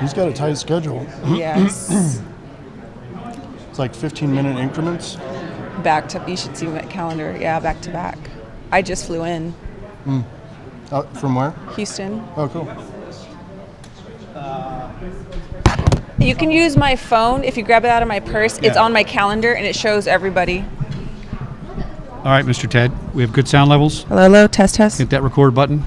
He's got a tight schedule. Yes. It's like 15-minute increments. You should see my calendar. Yeah, back to back. I just flew in. From where? Houston. Oh, cool. You can use my phone. If you grab it out of my purse, it's on my calendar and it shows everybody. All right, Mr. Ted, we have good sound levels. Hello, test. Hit that record button.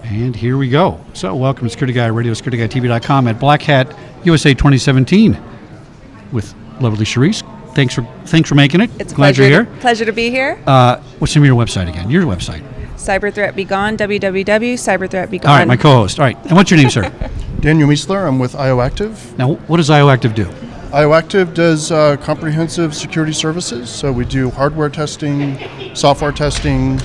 And here we go. So welcome to Security Guy Radio, securityguytv.com at Black Hat USA 2017 with lovely Charisse. Thanks for making it. It's glad you're here. Pleasure to be here. What's the name of your website again? Your website. Cyber Threat Be Gone, www.cyberthreatbegone. All right, my co-host. All right, and what's your name, sir? Daniel Miessler. I'm with IOActive. Now, what does IOActive do? IOActive does comprehensive security services. So we do hardware testing, software testing,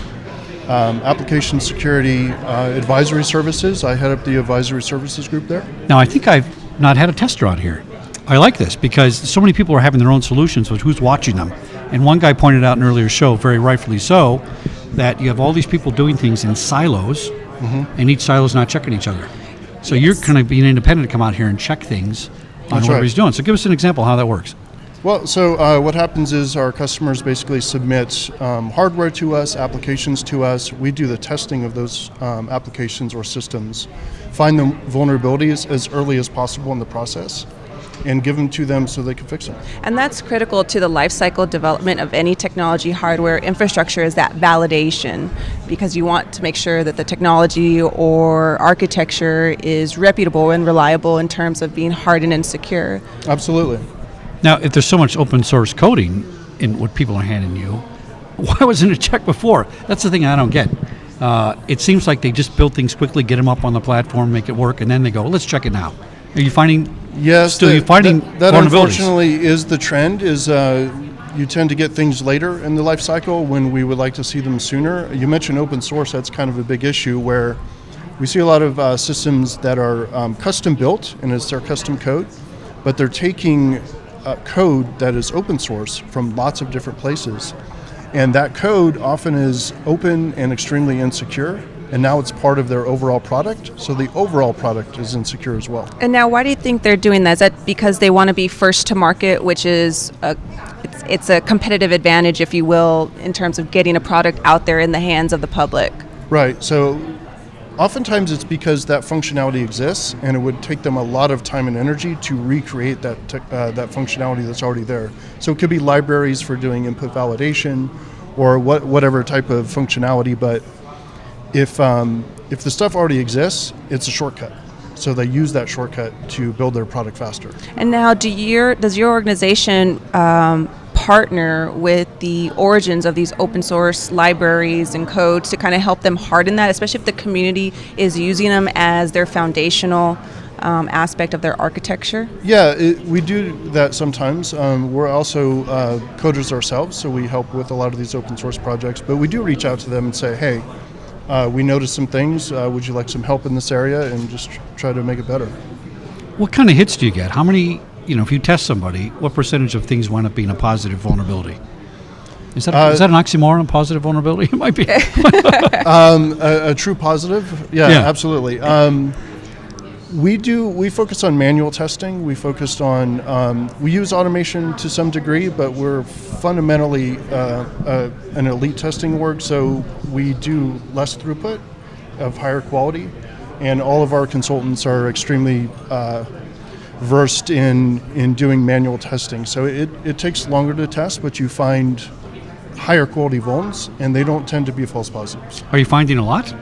application security, advisory services. I head up the advisory services group there. Now, I think I've not had a tester on here. I like this because so many people are having their own solutions, but who's watching them? And one guy pointed out in an earlier show, very rightfully so, that you have all these people doing things in silos, and each silo is not checking each other. So you're kind of being independent to come out here and check things on what everybody's doing. So give us an example how that works. Well, so what happens is our customers basically submit hardware to us, applications to us. We do the testing of those applications or systems, find the vulnerabilities as early as possible in the process, and give them to them so they can fix them. And that's critical to the lifecycle development of any technology, hardware, infrastructure, is that validation, because you want to make sure that the technology or architecture is reputable and reliable in terms of being hardened and secure. Absolutely. Now, if there's so much open source coding in what people are handing you, why wasn't it checked before? That's the thing I don't get. It seems like they just build things quickly, get them up on the platform, make it work, and then they go, let's check it now. Are you finding? Yes, still you're finding that vulnerabilities? Unfortunately is the trend. Is you tend to get things later in the life cycle when we would like to see them sooner. You mentioned open source. That's kind of a big issue where we see a lot of systems that are custom built and it's their custom code, but they're taking code that is open source from lots of different places, and that code often is open and extremely insecure. And now it's part of their overall product, so the overall product is insecure as well. And now, why do you think they're doing that? Is that because they want to be first to market, which is it's a competitive advantage, if you will, in terms of getting a product out there in the hands of the public? Right. So oftentimes it's because that functionality exists, and it would take them a lot of time and energy to recreate that functionality that's already there. So it could be libraries for doing input validation, or whatever type of functionality, but if the stuff already exists, it's a shortcut. So they use that shortcut to build their product faster. And now, does your organization partner with the origins of these open source libraries and codes to kind of help them harden that, especially if the community is using them as their foundational aspect of their architecture? Yeah, we do that sometimes. We're also coders ourselves, so we help with a lot of these open source projects. But we do reach out to them and say, hey, we noticed some things. Would you like some help in this area? And just try to make it better. What kind of hits do you get? How many, if you test somebody, what percentage of things wind up being a positive vulnerability? Is that an oxymoron, positive vulnerability? It might be. A true positive? Yeah. Absolutely. We focus on manual testing. We focused on, we use automation to some degree, but we're fundamentally an elite testing org, so we do less throughput of higher quality, and all of our consultants are extremely versed in doing manual testing. So it takes longer to test, but you find higher quality vulns, and they don't tend to be false positives. Are you finding a lot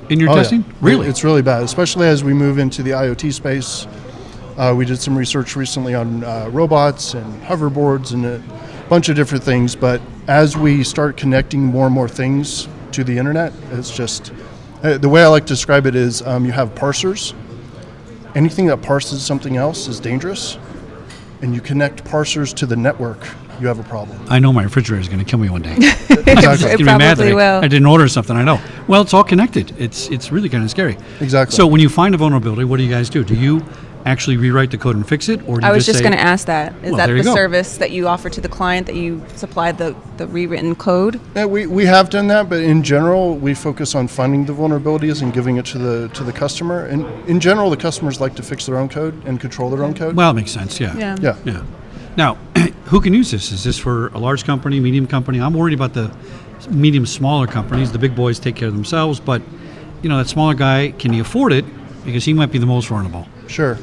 in your testing? Yeah. Really? It's really bad, especially as we move into the IoT space. We did some research recently on robots and hoverboards and a bunch of different things, but as we start connecting more and more things to the internet, it's just, the way I like to describe it is you have parsers. Anything that parses something else is dangerous, and you connect parsers to the network, you have a problem. I know my refrigerator is going to kill me one day. Exactly. It's gonna be mad that will. I didn't order something, I know. Well, it's all connected. It's really kind of scary. Exactly. So when you find a vulnerability, what do you guys do? Do you actually rewrite the code and fix it, or do you I was just just say, going to ask that. Is Well, that there you the go. service that you offer to the client, that you supply the rewritten code? Yeah, we have done that, but in general, we focus on finding the vulnerabilities and giving it to the customer. And in general, the customers like to fix their own code and control their own code. Well, it makes sense. Yeah. Yeah. Yeah. Now, who can use this? Is this for a large company, medium company? I'm worried about the medium, smaller companies. The big boys take care of themselves, but that smaller guy, can he afford it? Because he might be the most vulnerable. Sure.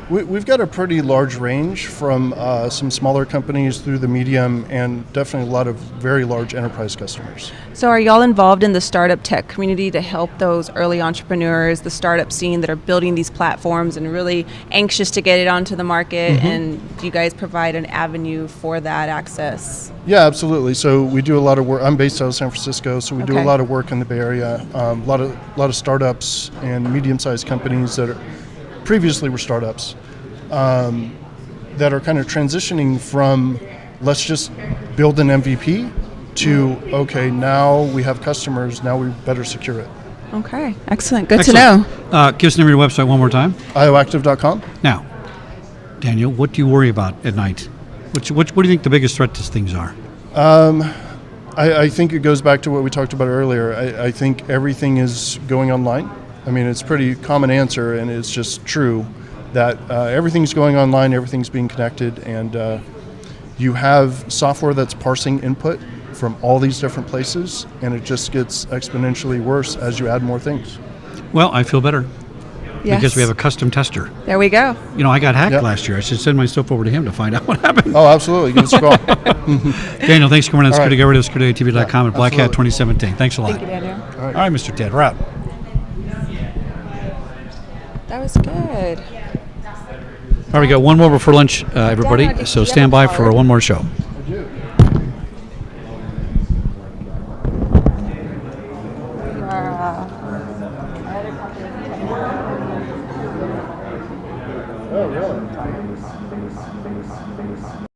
We've got a pretty large range from some smaller companies through the medium and definitely a lot of very large enterprise customers. So are y'all involved in the startup tech community to help those early entrepreneurs, the startup scene that are building these platforms and really anxious to get it onto the market? Mm-hmm. And do you guys provide an avenue for that access? Yeah, absolutely. So we do a lot of work. I'm based out of San Francisco, so we do a Okay. lot of work in the Bay Area. A lot of startups and medium-sized companies that previously were startups that are kind of transitioning from let's just build an MVP to okay, now we have customers, now we better secure it. Okay, excellent. Good Excellent. to know. Give us the name of your website one more time. IOactive.com. Now, Daniel, what do you worry about at night? What do you think the biggest threat to things are? I think it goes back to what we talked about earlier. I think everything is going online. I mean, it's a pretty common answer, and it's just true that everything's going online, everything's being connected, and you have software that's parsing input from all these different places, and it just gets exponentially worse as you add more things. Well, I feel better Yes. because we have a custom tester. There we go. I got hacked Yep. last year. I should send my stuff over to him to find out what happened. Oh, absolutely. Give us a call. Daniel, thanks for coming on All right. Security Government, SecurityTV.com, and Black Hat absolutely. 2017. Thanks a lot. Thank you, Daniel. All right, Mr. Ted, we're out. That was good. All right, we got one more before lunch, everybody. Daniel, So did you stand by have a for card? one more show.